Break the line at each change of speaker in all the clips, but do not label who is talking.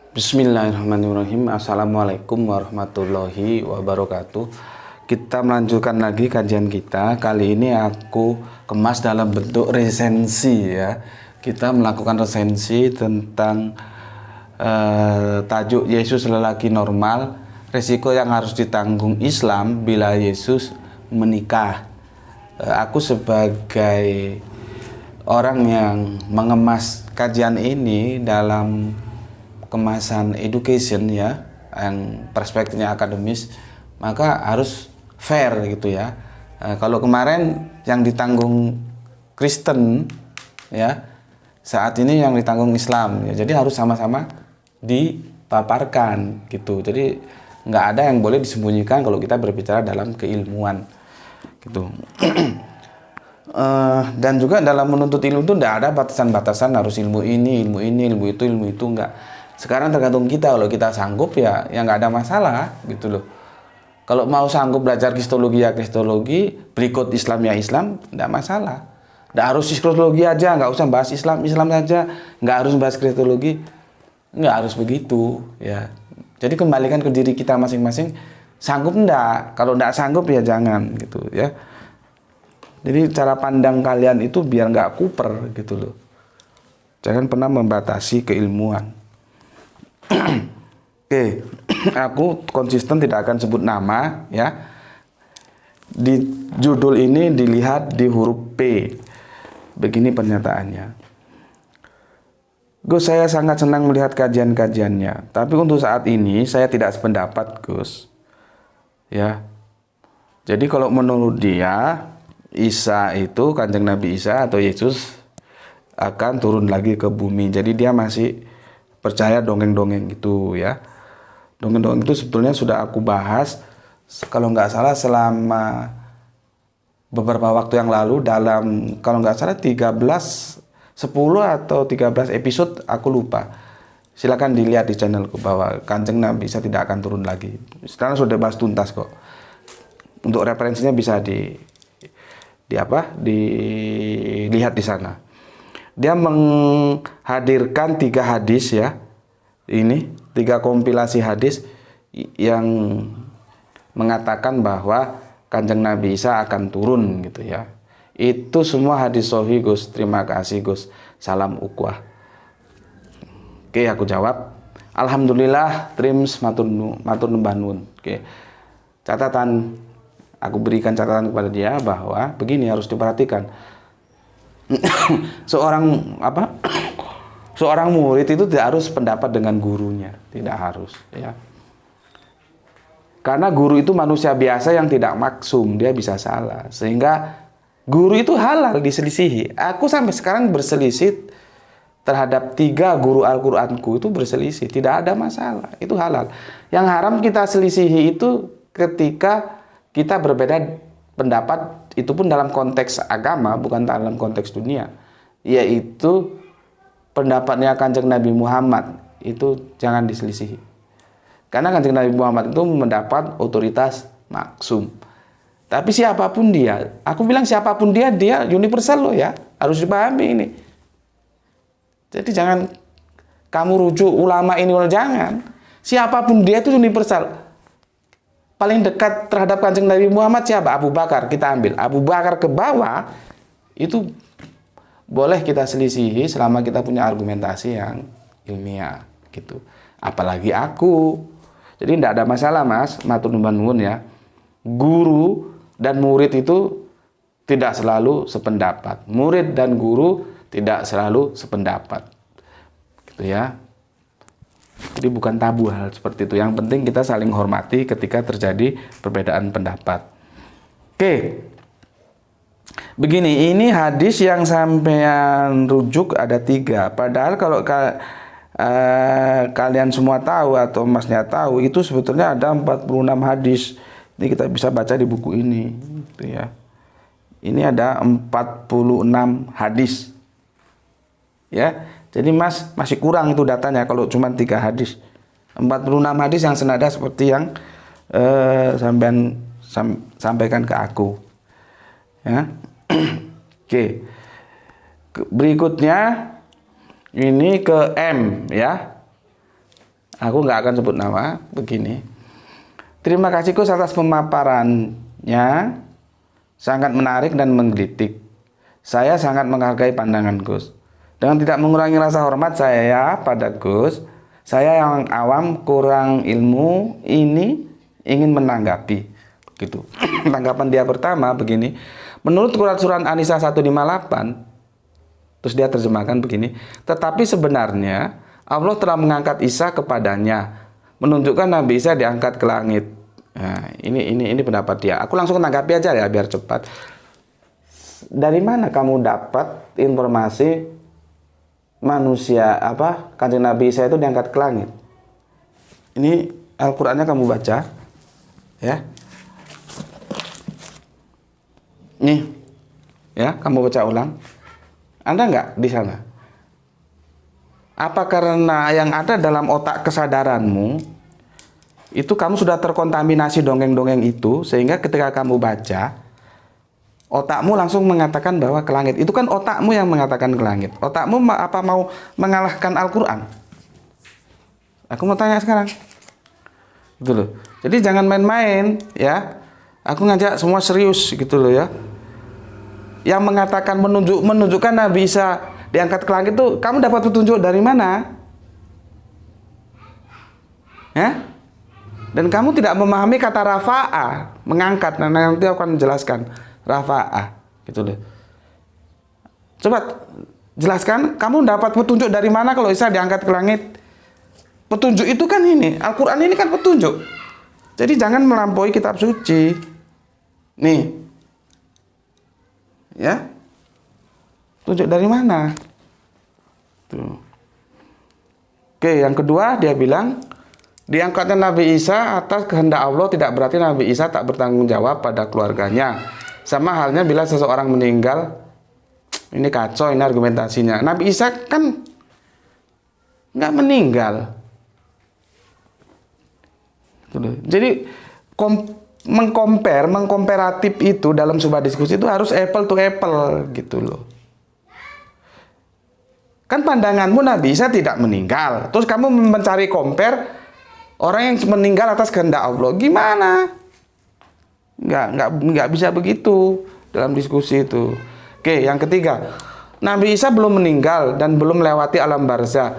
Bismillahirrahmanirrahim. Assalamualaikum warahmatullahi wabarakatuh. Kita melanjutkan lagi kajian kita. Kali ini aku kemas dalam bentuk resensi ya. Kita melakukan resensi tentang tajuk Yesus lelaki normal, resiko yang harus ditanggung Islam bila Yesus menikah. Aku sebagai orang yang mengemas kajian ini dalam kemasan education ya, yang perspektifnya akademis, maka harus fair gitu ya. Kalau kemarin yang ditanggung Kristen ya, saat ini yang ditanggung Islam ya, jadi harus sama-sama dipaparkan gitu. Jadi nggak ada yang boleh disembunyikan kalau kita berbicara dalam keilmuan gitu. Dan juga dalam menuntut ilmu itu tidak ada batasan-batasan harus ilmu ini, ilmu itu enggak. Sekarang tergantung kita. Kalau kita sanggup ya nggak ada masalah gitu loh. Kalau mau sanggup belajar kristologi ya kristologi, berikut Islam ya Islam, nggak masalah. Nggak harus kristologi aja, nggak usah bahas Islam saja, nggak harus bahas kristologi, nggak harus begitu ya. Jadi kembalikan ke diri kita masing-masing, sanggup enggak? Kalau enggak sanggup ya jangan gitu ya. Jadi cara pandang kalian itu biar nggak kuper gitu loh. Jangan pernah membatasi keilmuan. Oke, aku konsisten tidak akan sebut nama ya. Di judul ini dilihat di huruf P. Begini pernyataannya. Gus, saya sangat senang melihat kajian-kajiannya, tapi untuk saat ini saya tidak sependapat, Gus. Ya. Jadi kalau menurut dia, Isa itu, Kanjeng Nabi Isa atau Yesus akan turun lagi ke bumi. Jadi dia masih percaya dongeng-dongeng gitu ya. Dongeng-dongeng itu sebetulnya sudah aku bahas kalau nggak salah selama beberapa waktu yang lalu dalam kalau nggak salah 10 atau 13 episode, aku lupa. Silakan dilihat di channelku bahwa Kanjeng Nabi Isa tidak akan turun lagi. Sekarang sudah bahas tuntas kok. Untuk referensinya bisa dilihat di sana. Dia menghadirkan 3 hadis ya. Ini 3 kompilasi hadis yang mengatakan bahwa Kanjeng Nabi Isa akan turun gitu ya. Itu semua hadis sahih, Gus. Terima kasih, Gus. Salam ukhuwah. Oke, aku jawab. Alhamdulillah, trims matur numbah nuwun. Oke. Catatan, aku berikan catatan kepada dia bahwa begini harus diperhatikan. Seorang murid itu tidak harus pendapat dengan gurunya, tidak harus ya. Karena guru itu manusia biasa yang tidak maksum, dia bisa salah. Sehingga guru itu halal diselisihi. Aku sampai sekarang berselisih terhadap 3 guru Al-Qur'anku itu berselisih, tidak ada masalah, itu halal. Yang haram kita selisihi itu ketika kita berbeda pendapat, itu pun dalam konteks agama, bukan dalam konteks dunia, yaitu pendapatnya Kanjeng Nabi Muhammad itu jangan diselisihi. Karena Kanjeng Nabi Muhammad itu mendapat otoritas maksum. Tapi siapapun dia, aku bilang siapapun dia universal loh ya, harus dipahami ini. Jadi jangan kamu rujuk ulama ini, jangan. Siapapun dia itu universal. Paling dekat terhadap Kanjeng Nabi Muhammad siapa? Abu Bakar. Kita ambil Abu Bakar ke bawah, itu boleh kita selisihi selama kita punya argumentasi yang ilmiah gitu. Apalagi aku. Jadi tidak ada masalah, Mas. Matur nuwun nuwun ya. Guru dan murid itu tidak selalu sependapat. Murid dan guru tidak selalu sependapat. Gitu ya. Jadi bukan tabu hal seperti itu. Yang penting kita saling hormati ketika terjadi perbedaan pendapat. Oke. Begini, ini hadis yang sampean rujuk ada 3. Padahal kalau kalian semua tahu atau Masnya tahu, itu sebetulnya ada 46 hadis. Ini kita bisa baca di buku ini, gitu ya. Ini ada 46 hadis. Ya. Jadi Mas masih kurang itu datanya kalau cuma 3 hadis. 46 hadis yang senada seperti yang sampaikan ke aku. Ya. Oke. Berikutnya ini ke M, ya. Aku nggak akan sebut nama. Begini. Terima kasih Gus atas pemaparannya. Sangat menarik dan menggelitik. Saya sangat menghargai pandangan Gus. Dengan tidak mengurangi rasa hormat saya pada Gus, saya yang awam kurang ilmu ini ingin menanggapi. Gitu. Tanggapan dia pertama begini. Menurut surat An-Nisa 158, terus dia terjemahkan begini, tetapi sebenarnya Allah telah mengangkat Isa kepadanya, menunjukkan Nabi Isa diangkat ke langit. Nah, ini pendapat dia. Aku langsung tanggapi aja ya biar cepat. Dari mana kamu dapat informasi manusia Kanjeng Nabi Isa itu diangkat ke langit? Ini Al-Qur'annya kamu baca, ya. Nih, ya, kamu baca ulang. Anda enggak di sana? Apa karena yang ada dalam otak kesadaranmu itu kamu sudah terkontaminasi dongeng-dongeng itu, sehingga ketika kamu baca, otakmu langsung mengatakan bahwa ke langit. Itu kan otakmu yang mengatakan ke langit. Otakmu apa mau mengalahkan Al-Qur'an? Aku mau tanya sekarang. Gitu loh. Jadi jangan main-main, ya. Aku ngajak semua serius gitu loh, ya. Yang mengatakan menunjukkan Nabi Isa diangkat ke langit itu, kamu dapat petunjuk dari mana? Ya? Dan kamu tidak memahami kata rafa'a, mengangkat. Nah, nanti aku akan menjelaskan rafa'a, gitu loh. Coba jelaskan, kamu dapat petunjuk dari mana kalau Isa diangkat ke langit? Petunjuk itu kan ini, Al-Qur'an ini kan petunjuk. Jadi jangan melampaui kitab suci. Nih. Ya, tunjuk dari mana? Tuh. Oke, yang kedua dia bilang diangkatnya Nabi Isa atas kehendak Allah tidak berarti Nabi Isa tak bertanggung jawab pada keluarganya. Sama halnya bila seseorang meninggal, ini kacau ini argumentasinya. Nabi Isa kan nggak meninggal. Tuh. Jadi mengkomparatif itu dalam sebuah diskusi itu harus apple to apple gitu loh. Kan pandanganmu Nabi Isa tidak meninggal, terus kamu mencari compare orang yang meninggal atas kehendak Allah. Gimana? Nggak bisa begitu dalam diskusi itu. Oke, yang ketiga, Nabi Isa belum meninggal dan belum melewati alam barzah.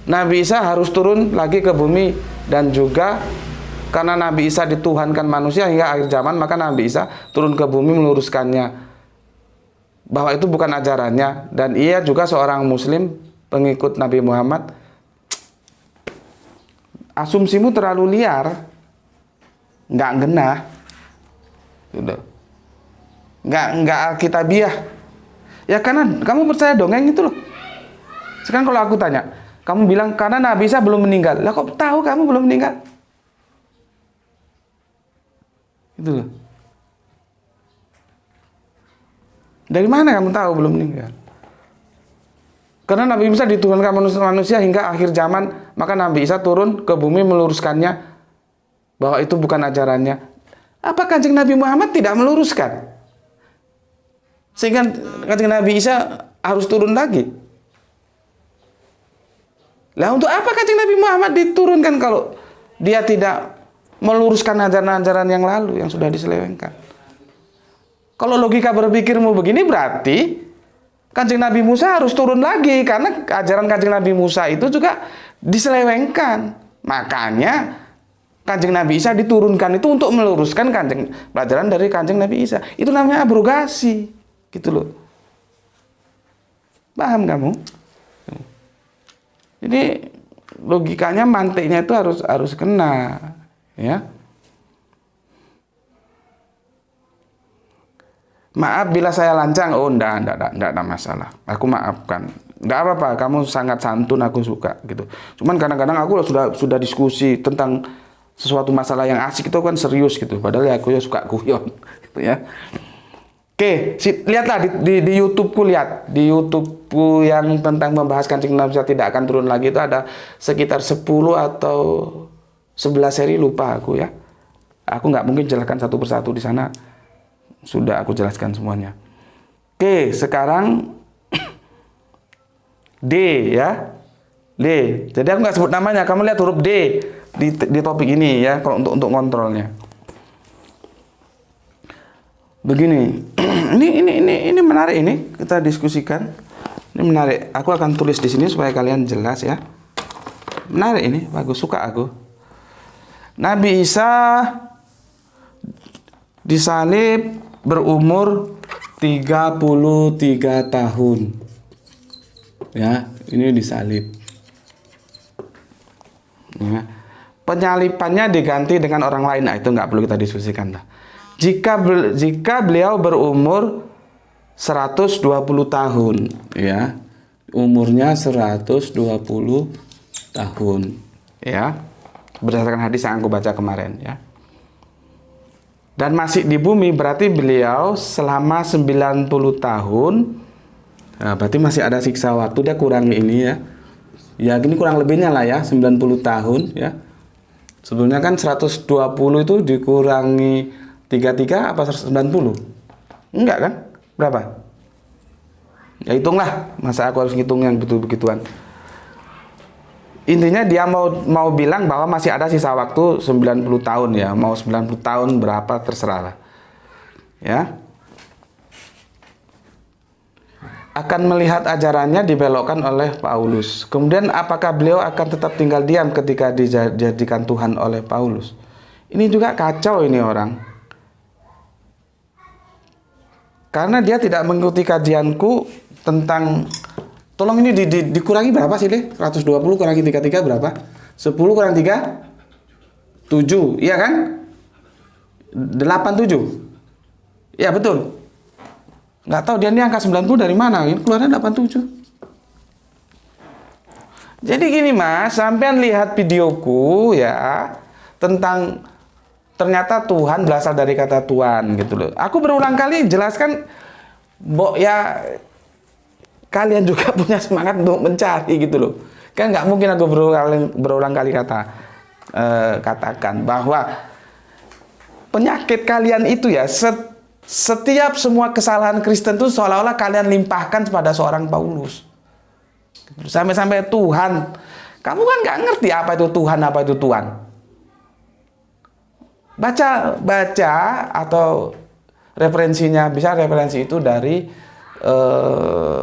Nabi Isa harus turun lagi ke bumi dan juga karena Nabi Isa dituhankan manusia hingga akhir zaman, maka Nabi Isa turun ke bumi meluruskannya. Bahwa itu bukan ajarannya. Dan ia juga seorang muslim, pengikut Nabi Muhammad. Asumsimu terlalu liar. Nggak genah. Sudah. Nggak alkitabiah. Ya karena kamu percaya dongeng itu loh. Sekarang kalau aku tanya, kamu bilang karena Nabi Isa belum meninggal. Lah kok tahu kamu belum meninggal? Itu loh. Dari mana kamu tahu belum meninggal? Karena Nabi Isa dituhankan manusia hingga akhir zaman, maka Nabi Isa turun ke bumi meluruskannya bahwa itu bukan ajarannya. Apa Kanjeng Nabi Muhammad tidak meluruskan? Sehingga Kanjeng Nabi Isa harus turun lagi. Lah untuk apa Kanjeng Nabi Muhammad diturunkan kalau dia tidak meluruskan ajaran-ajaran yang lalu yang sudah diselewengkan? Kalau logika berpikirmu begini berarti Kanjeng Nabi Musa harus turun lagi karena ajaran Kanjeng Nabi Musa itu juga diselewengkan. Makanya Kanjeng Nabi Isa diturunkan itu untuk meluruskan pelajaran dari Kanjeng Nabi Isa. Itu namanya abrogasi, gitu loh. Paham kamu? Jadi logikanya, mantiknya itu harus kena, ya. Maaf bila saya lancang. Oh, enggak ada masalah. Aku maafkan. Nggak apa-apa, kamu sangat santun, aku suka gitu. Cuman kadang-kadang aku sudah diskusi tentang sesuatu masalah yang asik itu kan serius gitu. Padahal ya aku ya suka guyon gitu ya. Oke, lihatlah di YouTube-ku, lihat di YouTube-ku yang tentang membahas kancing Nabi tidak akan turun lagi itu ada sekitar 10 atau 11 seri, lupa aku ya. Aku nggak mungkin jelaskan satu persatu di sana. Sudah aku jelaskan semuanya. Oke, sekarang D ya. D. Jadi aku nggak sebut namanya, kamu lihat huruf D di topik ini ya, kalau untuk kontrolnya. Begini, ini menarik, ini kita diskusikan. Ini menarik. Aku akan tulis di sini supaya kalian jelas ya. Menarik ini, bagus, suka aku. Nabi Isa disalib berumur 33 tahun. Ya, ini disalib. Ya. Penyalipannya diganti dengan orang lain. Nah, itu nggak perlu kita diskusikan lah. Jika beliau berumur 120 tahun, ya, umurnya 120 tahun, ya, berdasarkan hadis yang aku baca kemarin, ya. Dan masih di bumi berarti beliau selama 90 tahun, nah, berarti masih ada siksa waktu, dia kurangi ini ya. Ya, ini kurang lebihnya lah ya, 90 tahun, ya. Sebelumnya kan 120 itu dikurangi 33 apa 190? Enggak kan? Berapa? Ya hitunglah, masa aku harus ngitung yang betul-begituan. Intinya dia mau bilang bahwa masih ada sisa waktu 90 tahun ya. Mau 90 tahun berapa terserah lah. Ya. Akan melihat ajarannya dibelokkan oleh Paulus. Kemudian apakah beliau akan tetap tinggal diam ketika dijadikan Tuhan oleh Paulus? Ini juga kacau ini orang. Karena dia tidak mengikuti kajianku tentang, tolong ini dikurangi berapa sih deh? 120 kurangi 33 berapa? 10 kurang 3? 7, iya kan? 87. Ya betul. Nggak tahu dia ini angka 90 dari mana? Ini keluarnya 87. Jadi gini mas, sampean lihat videoku ya tentang ternyata Tuhan berasal dari kata Tuhan gitu loh. Aku berulang kali jelaskan, ya kalian juga punya semangat untuk mencari gitu loh. Kan nggak mungkin aku berulang kali katakan bahwa penyakit kalian itu ya, setiap semua kesalahan Kristen itu seolah-olah kalian limpahkan kepada seorang Paulus. Sampai-sampai Tuhan, kamu kan nggak ngerti apa itu Tuhan, apa itu Tuhan. Baca atau referensinya, bisa referensi itu dari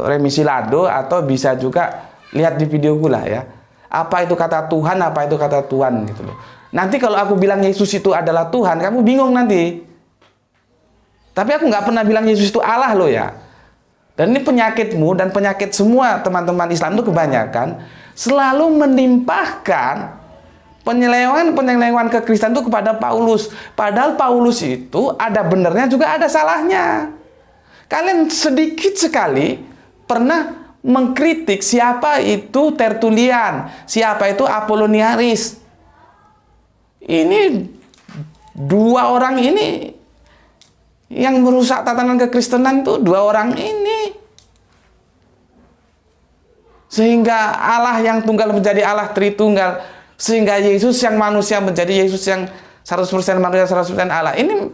Remisi Lado, atau bisa juga lihat di video gue lah ya. Apa itu kata Tuhan, apa itu kata Tuhan gitu loh. Nanti kalau aku bilang Yesus itu adalah Tuhan, kamu bingung nanti. Tapi aku nggak pernah bilang Yesus itu Allah loh ya. Dan ini penyakitmu dan penyakit semua teman-teman Islam itu kebanyakan selalu menimpahkan penyelewengan kekristenan itu kepada Paulus. Padahal Paulus itu ada benernya juga ada salahnya. Kalian sedikit sekali pernah mengkritik siapa itu Tertulian, siapa itu Apoloniaris. Ini dua orang ini yang merusak tatanan kekristenan itu, dua orang ini. Sehingga Allah yang tunggal menjadi Allah Tritunggal. Sehingga Yesus yang manusia menjadi Yesus yang 100% manusia 100% Allah. Ini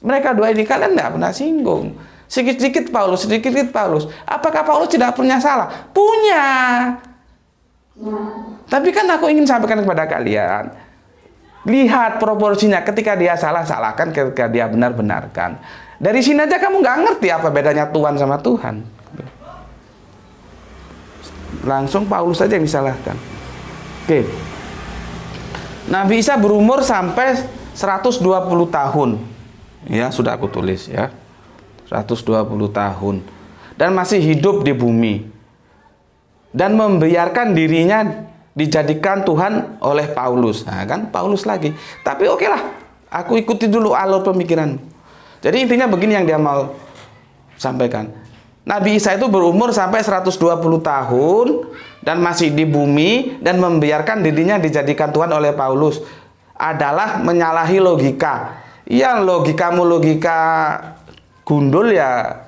mereka dua ini kalian tidak pernah singgung. Sedikit-sedikit Paulus, sedikit-sedikit Paulus. Apakah Paulus tidak punya salah? Punya. Tapi kan aku ingin sampaikan kepada kalian, lihat proporsinya. Ketika dia salah, salahkan. Ketika dia benar, benarkan. Dari sini aja kamu nggak ngerti apa bedanya Tuhan sama Tuhan. Langsung Paulus saja yang disalahkan. Oke. Nabi Isa berumur sampai 120 tahun. Ya, sudah aku tulis ya. 120 tahun. Dan masih hidup di bumi. Dan membiarkan dirinya dijadikan Tuhan oleh Paulus. Nah, kan Paulus lagi. Tapi oke lah, aku ikuti dulu alur pemikiran. Jadi intinya begini yang dia mau sampaikan. Nabi Isa itu berumur sampai 120 tahun dan masih di bumi dan membiarkan dirinya dijadikan Tuhan oleh Paulus adalah menyalahi logika. Ya, logikamu logika gundul ya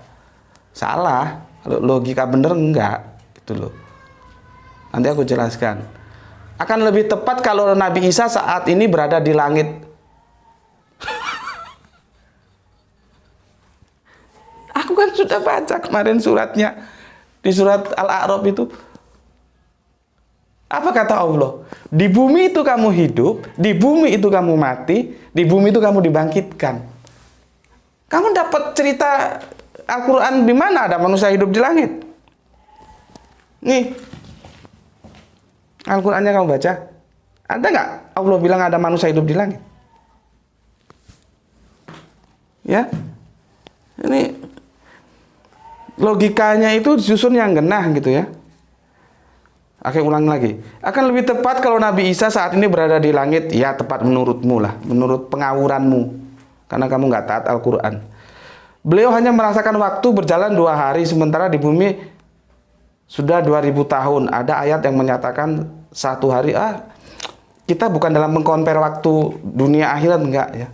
salah. Kalau logika bener enggak, gitu loh. Nanti aku jelaskan. Akan lebih tepat kalau Nabi Isa saat ini berada di langit. Aku kan sudah baca kemarin suratnya. Di surat Al-A'raf itu. Apa kata Allah? Di bumi itu kamu hidup, di bumi itu kamu mati, di bumi itu kamu dibangkitkan. Kamu dapat cerita Al-Quran di mana ada manusia hidup di langit? Nih. Al-Qurannya kamu baca. Ada nggak Allah bilang ada manusia hidup di langit? Ya. Ini logikanya itu disusun yang genah gitu ya. Oke, ulang lagi. Akan lebih tepat kalau Nabi Isa saat ini berada di langit. Ya, tepat menurutmu lah. Menurut pengawuranmu. Karena kamu nggak taat Al-Quran. Beliau hanya merasakan waktu berjalan 2 hari. Sementara di bumi sudah 2000 tahun. Ada ayat yang menyatakan 1 hari. Kita bukan dalam mengkompar waktu dunia akhirat. Enggak ya.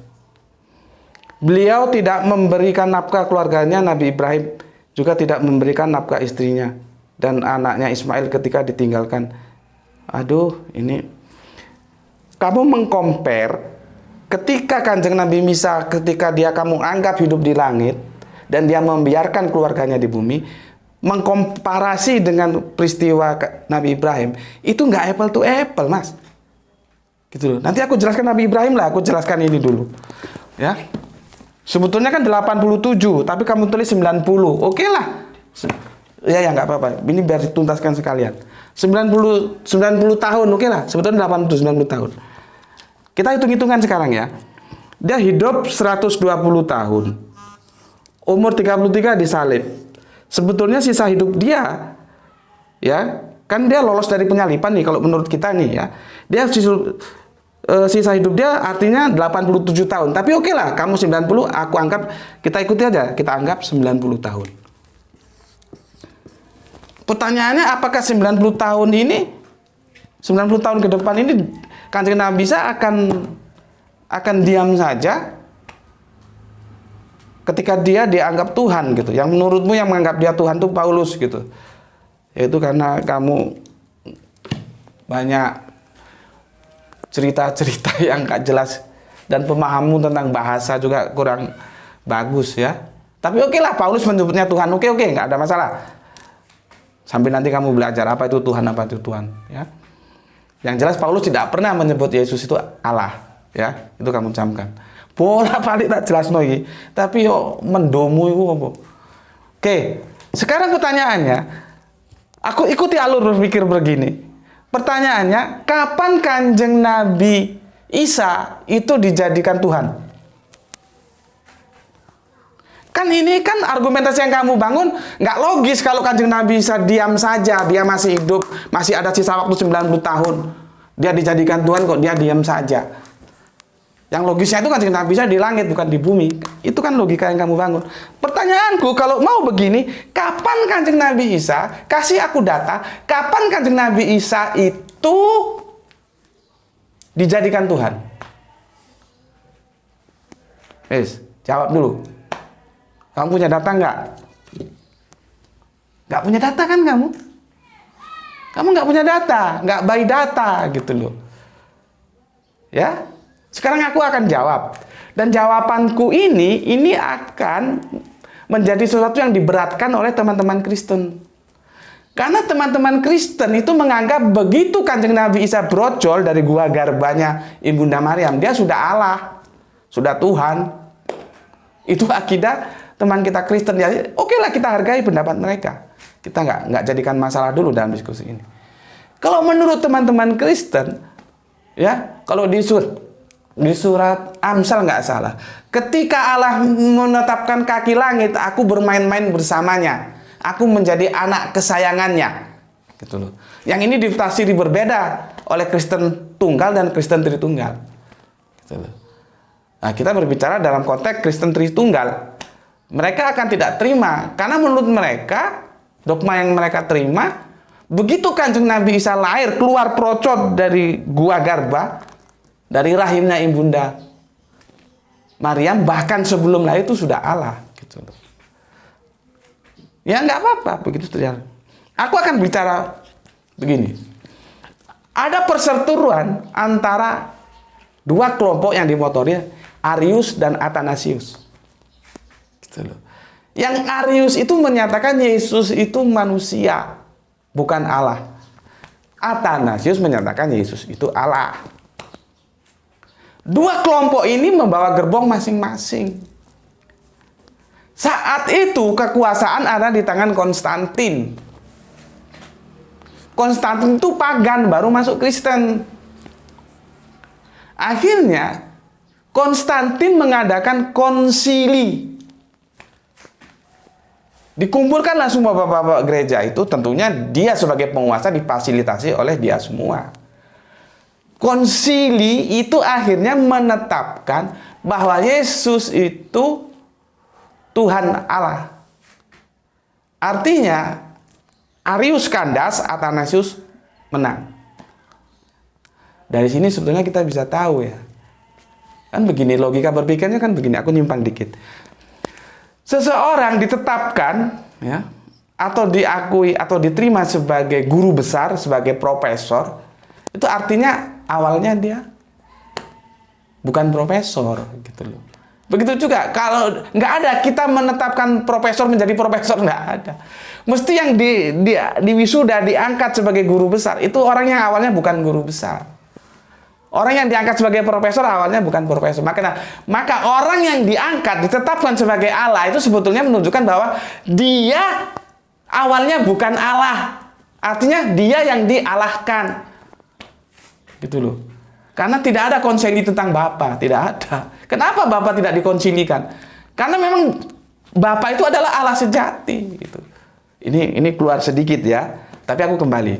Beliau tidak memberikan nafkah keluarganya. Nabi Ibrahim juga tidak memberikan nafkah istrinya dan anaknya Ismail ketika ditinggalkan. Aduh, ini kamu mengkompar ketika Kanjeng Nabi Isa ketika dia kamu anggap hidup di langit dan dia membiarkan keluarganya di bumi, mengkomparasi dengan peristiwa Nabi Ibrahim, itu nggak apple to apple, Mas. Gitu loh. Nanti aku jelaskan Nabi Ibrahim lah, aku jelaskan ini dulu. Ya. Sebetulnya kan 87, tapi kamu tulis 90. Oke lah. Ya nggak apa-apa. Ini biar dituntaskan sekalian. 90 tahun, oke lah. Sebetulnya 80 90 tahun. Kita hitung-hitungan sekarang ya. Dia hidup 120 tahun. Umur 33 disalib. Sebetulnya sisa hidup dia ya, kan dia lolos dari penyaliban nih kalau menurut kita nih ya. Dia sisa hidup dia artinya 87 tahun. Tapi oke lah, kamu 90, aku anggap, kita ikuti aja, kita anggap 90 tahun. Pertanyaannya, apakah 90 tahun ini, 90 tahun ke depan ini, Kanjeng Nabi Isa akan diam saja ketika dia dianggap Tuhan gitu. Yang menurutmu yang menganggap dia Tuhan itu Paulus gitu. Yaitu karena kamu banyak cerita-cerita yang gak jelas dan pemahamu tentang bahasa juga kurang bagus ya. Tapi oke lah, Paulus menyebutnya Tuhan. Oke, nggak ada masalah. Sampai nanti kamu belajar apa itu Tuhan, apa itu Tuhan ya. Yang jelas Paulus tidak pernah menyebut Yesus itu Allah ya. Itu kamu camkan. Bolak-balik tak jelas lagi. Tapi yo mendomu itu apa? Oke, sekarang pertanyaannya, aku ikuti alur berpikir begini. Pertanyaannya, kapan Kanjeng Nabi Isa itu dijadikan Tuhan? Kan ini kan argumentasi yang kamu bangun nggak logis kalau Kanjeng Nabi Isa diam saja, dia masih hidup, masih ada sisa waktu 90 tahun. Dia dijadikan Tuhan kok dia diam saja. Yang logisnya itu Kanjeng Nabi Isa di langit bukan di bumi. Itu kan logika yang kamu bangun. Pertanyaanku kalau mau begini, kapan Kanjeng Nabi Isa, kasih aku data, kapan Kanjeng Nabi Isa itu dijadikan Tuhan? Jawab dulu. Kamu punya data nggak? Nggak punya data kan kamu? Kamu nggak punya data, nggak by data gitu loh. Ya? Sekarang aku akan jawab. Dan jawabanku ini akan menjadi sesuatu yang diberatkan oleh teman-teman Kristen. Karena teman-teman Kristen itu menganggap begitu Kanjeng Nabi Isa brojol dari gua garbanya Ibunda Maryam, dia sudah Allah, sudah Tuhan. Itu akidah teman kita Kristen. Ya, oke lah kita hargai pendapat mereka. Kita nggak jadikan masalah dulu dalam diskusi ini. Kalau menurut teman-teman Kristen, ya kalau di surat Amsal nggak salah. Ketika Allah menetapkan kaki langit, aku bermain-main bersamanya. Aku menjadi anak kesayangannya. Gitu loh. Yang ini ditafsiri berbeda oleh Kristen tunggal dan Kristen tritunggal. Gitu loh. Nah, kita berbicara dalam konteks Kristen tritunggal. Mereka akan tidak terima, karena menurut mereka, dogma yang mereka terima, begitu Kanjeng Nabi Isa lahir, keluar procot dari gua Garba, dari rahimnya Ibunda Maryam, bahkan sebelum lahir itu sudah Allah. Gitu. Ya nggak apa-apa, begitu terjadi. Aku akan bicara begini. Ada perseteruan antara dua kelompok yang dimotori, Arius dan Athanasius. Gitu loh. Yang Arius itu menyatakan Yesus itu manusia, bukan Allah. Athanasius menyatakan Yesus itu Allah. Dua kelompok ini membawa gerbong masing-masing. Saat itu kekuasaan ada di tangan Konstantin. Konstantin itu pagan, baru masuk Kristen. Akhirnya Konstantin mengadakan konsili. Dikumpulkanlah semua bapak-bapak gereja itu, tentunya dia sebagai penguasa difasilitasi oleh dia semua. Konsili itu akhirnya menetapkan bahwa Yesus itu Tuhan Allah. Artinya Arius kandas, Athanasius menang. Dari sini sebetulnya kita bisa tahu ya. Kan begini logika berpikirnya, kan begini, aku nyimpang dikit. Seseorang ditetapkan ya, atau diakui atau diterima sebagai guru besar, sebagai profesor, itu artinya awalnya dia bukan profesor gitu loh. Begitu juga kalau nggak ada kita menetapkan profesor menjadi profesor, nggak ada. Mesti yang di wisuda diangkat sebagai guru besar itu orang yang awalnya bukan guru besar. Orang yang diangkat sebagai profesor awalnya bukan profesor. Maka orang yang diangkat ditetapkan sebagai Allah itu sebetulnya menunjukkan bahwa dia awalnya bukan Allah. Artinya dia yang dialahkan. Gitu loh. Karena tidak ada konsili tentang Bapa, tidak ada. Kenapa Bapa tidak dikonsilikan? Karena memang Bapa itu adalah Allah sejati gitu. Ini keluar sedikit ya, tapi aku kembali.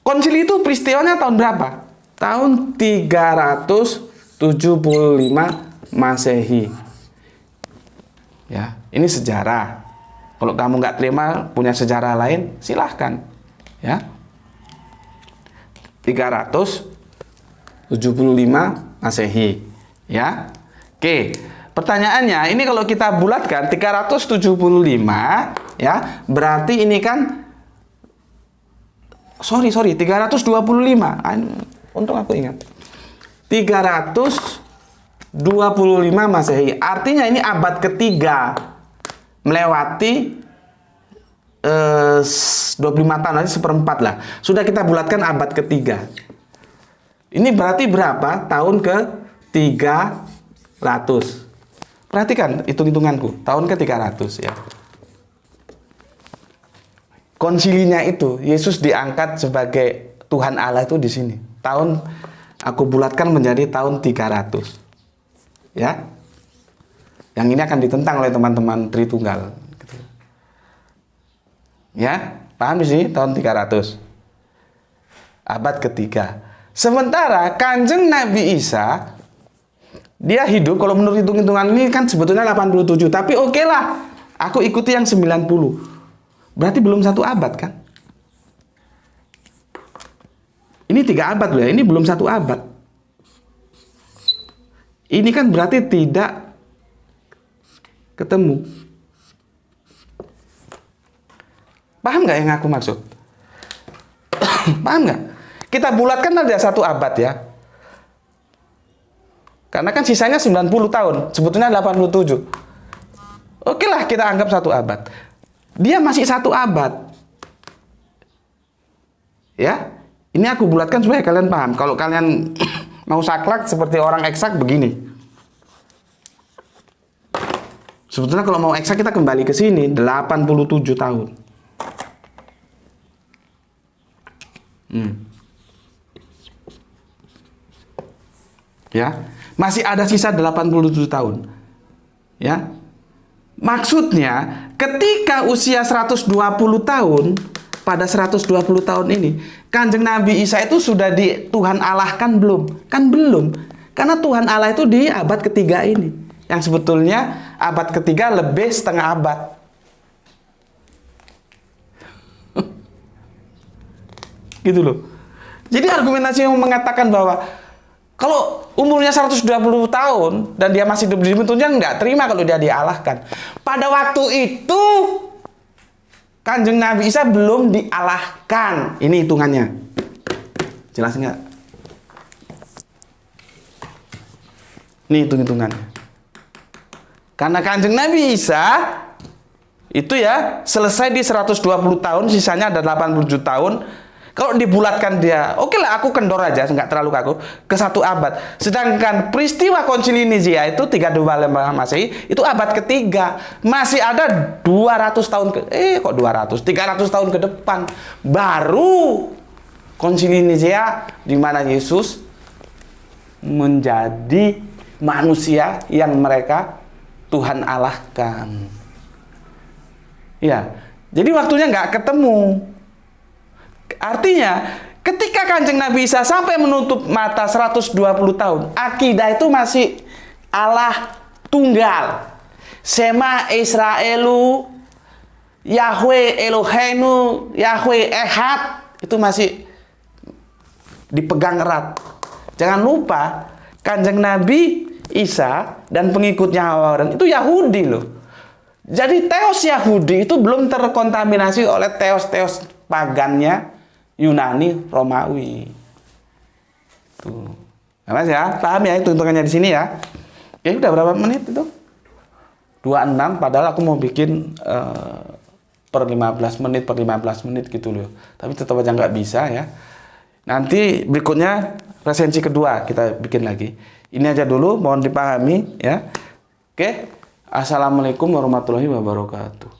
Konsili itu peristiwanya tahun berapa? Tahun 375 Masehi. Ya, ini sejarah. Kalau kamu nggak terima punya sejarah lain, silahkan. Ya. 375 Masehi. Ya. Oke. Pertanyaannya, ini kalau kita bulatkan 375 ya, berarti ini kan sorry 325. Untung aku ingat. 325 Masehi. Artinya ini abad ketiga melewati 25 tahun, nanti seperempat lah. Sudah kita bulatkan abad ketiga. Ini berarti berapa? Tahun ke 300. Perhatikan hitung-hitunganku. Tahun ke 300 ya. Konsilinya itu Yesus diangkat sebagai Tuhan Allah itu di sini. Tahun aku bulatkan menjadi tahun 300. Ya. Yang ini akan ditentang oleh teman-teman Tritunggal. Ya, paham di sini tahun 300. Abad ketiga. Sementara Kanjeng Nabi Isa dia hidup, kalau menurut hitung-hitungan ini kan sebetulnya 87, tapi oke lah. Aku ikuti yang 90. Berarti belum satu abad kan? Ini 3 abad loh ya, ini belum 1 abad. Ini kan berarti tidak ketemu. Paham nggak yang aku maksud? Paham nggak? Kita bulatkan ada 1 abad ya. Karena kan sisanya 90 tahun, sebetulnya 87. Oke lah kita anggap 1 abad. Dia masih 1 abad. Ya. Ini aku bulatkan supaya kalian paham. Kalau kalian mau saklek seperti orang eksak begini. Sebetulnya kalau mau eksak kita kembali ke sini 87 tahun. Ya, masih ada sisa 87 tahun. Ya. Maksudnya ketika usia 120 tahun, pada 120 tahun ini, Kanjeng Nabi Isa itu sudah di Tuhan Allah kan belum? Kan belum. Karena Tuhan Allah itu di abad ketiga ini. Yang sebetulnya abad ketiga lebih setengah abad. Gitu loh. Jadi argumentasi yang mengatakan bahwa kalau umurnya 120 tahun dan dia masih hidup di dunia, nggak terima kalau dia dialahkan. Pada waktu itu Kanjeng Nabi Isa belum dialahkan. Ini hitungannya. Jelas nggak? Ini hitung-hitungannya. Karena Kanjeng Nabi Isa itu ya selesai di 120 tahun, sisanya ada 87 tahun. Kalau dibulatkan dia, oke lah aku kendor aja, nggak terlalu kaku, ke 1 abad. Sedangkan peristiwa Konsili Nicea itu 325 Masehi, itu abad ketiga. Masih ada 200 tahun ke, 300 tahun ke depan. Baru Konsili Nicea di mana Yesus menjadi manusia yang mereka Tuhan alahkan. Ya, jadi waktunya nggak ketemu. Artinya, ketika Kanjeng Nabi Isa sampai menutup mata 120 tahun, akidah itu masih Allah tunggal. Sema Israelu, Yahweh Eloheinu, Yahweh Ehad, itu masih dipegang erat. Jangan lupa, Kanjeng Nabi Isa dan pengikutnya Hawaron itu Yahudi loh. Jadi teos Yahudi itu belum terkontaminasi oleh teos-teos pagannya Yunani, Romawi. Tuh. Nah, ya, paham ya itu hitungannya di sini ya. Oke, udah berapa menit itu? 26, padahal aku mau bikin per 15 menit, per 15 menit gitu loh. Tapi tetap aja nggak bisa ya. Nanti berikutnya resensi kedua kita bikin lagi. Ini aja dulu, mohon dipahami ya. Oke. Assalamualaikum warahmatullahi wabarakatuh.